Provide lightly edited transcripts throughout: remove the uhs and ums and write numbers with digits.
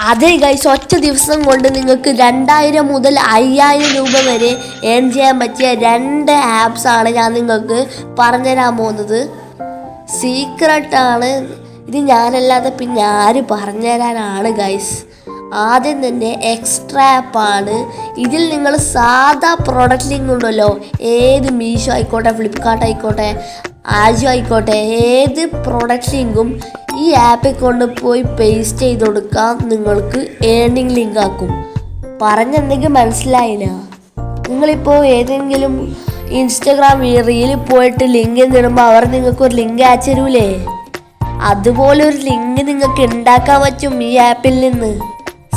അതെ ഗൈസ്, ഒറ്റ ദിവസം കൊണ്ട് നിങ്ങൾക്ക് 2000 മുതൽ 5000 രൂപ വരെ ഏൺ ചെയ്യാൻ പറ്റിയ 2 ആപ്സാണ് ഞാൻ നിങ്ങൾക്ക് പറഞ്ഞുതരാൻ പോകുന്നത്. സീക്രട്ടാണ് ഇത്, ഞാനല്ലാതെ പിന്നെ ആര് പറഞ്ഞുതരാനാണ് ഗൈസ്. ആദ്യം തന്നെ എക്സ്ട്രാ ആപ്പാണ്. ഇതിൽ നിങ്ങൾ സാധാ പ്രൊഡക്റ്റ് ലിങ്ക് ഉണ്ടല്ലോ, ഏത് മീഷോ ആയിക്കോട്ടെ, ഫ്ലിപ്കാർട്ട് ആയിക്കോട്ടെ, ആജിയോ ആയിക്കോട്ടെ, ഏത് പ്രൊഡക്റ്റ് ലിങ്കും ഈ ആപ്പിൽ കൊണ്ടുപോയി പേസ്റ്റ് ചെയ്ത് കൊടുക്കാം. നിങ്ങൾക്ക് ഏർണിംഗ് ലിങ്ക് ആക്കും. പറഞ്ഞെന്തെങ്കിലും മനസ്സിലായില്ല? നിങ്ങളിപ്പോൾ ഏതെങ്കിലും ഇൻസ്റ്റഗ്രാം റീലിൽ പോയിട്ട് ലിങ്ക് ഇടുമ്പോൾ അവർ നിങ്ങൾക്ക് ഒരു ലിങ്ക് അയച്ചു തരൂലേ? അതുപോലെ ഒരു ലിങ്ക് നിങ്ങൾക്ക് ഉണ്ടാക്കാൻ പറ്റും ഈ ആപ്പിൽ നിന്ന്.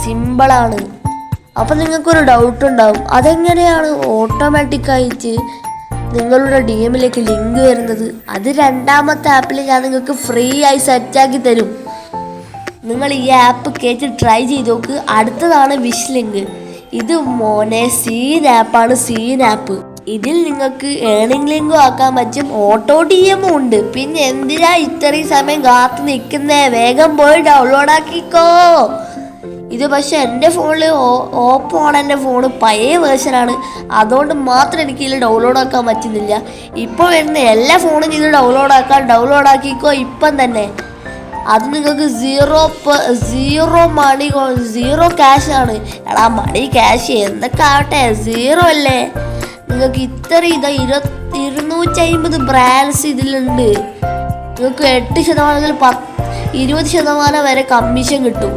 സിമ്പിളാണ്. അപ്പം നിങ്ങൾക്കൊരു ഡൗട്ട് ഉണ്ടാവും, അതെങ്ങനെയാണ് ഓട്ടോമാറ്റിക്കായിട്ട് നിങ്ങളുടെ DMലേക്ക് ലിങ്ക് വരുന്നത്? അത് 2ാമത്തെ ആപ്പിൽ ഞാൻ നിങ്ങൾക്ക് ഫ്രീ ആയി സെറ്റാക്കി തരും. നിങ്ങൾ ഈ ആപ്പ് കയറ്റി ട്രൈ ചെയ്ത് നോക്ക്. അടുത്തതാണ് വിഷ് ലിങ്ക്. ഇത് മോനെ സീൻ ആപ്പാണ്. സീൻ ആപ്പ് ഇതിൽ നിങ്ങൾക്ക് ഏർണിംഗ് ലിങ്കും ആക്കാൻ പറ്റും, ഓട്ടോ DM ഉണ്ട്. പിന്നെ എന്തിനാ ഇത്രയും സമയം കാത്തു നിൽക്കുന്നേ? വേഗം പോയി ഡൗൺലോഡ് ആക്കിക്കോ. ഇത് പക്ഷെ എൻ്റെ ഫോണിൽ ഓപ്പോ ആണ്. എൻ്റെ ഫോണ് പഴയ വേർഷനാണ്, അതുകൊണ്ട് മാത്രം എനിക്ക് ഇതിൽ ഡൗൺലോഡ് ആക്കാൻ പറ്റുന്നില്ല. ഇപ്പോൾ വരുന്ന എല്ലാ ഫോണും ഇത് ഡൗൺലോഡ് ആക്കിക്കോ ഇപ്പം തന്നെ. അത് നിങ്ങൾക്ക് സീറോ ക്യാഷാണ്. എടാ മണി ക്യാഷ് എന്തൊക്കെ ആവട്ടെ, 0 അല്ലേ. നിങ്ങൾക്ക് ഇത്ര 250 ബ്രാൻഡ്സ് ഇതിലുണ്ട്. നിങ്ങൾക്ക് 8% മുതൽ 20% വരെ കമ്മീഷൻ കിട്ടും.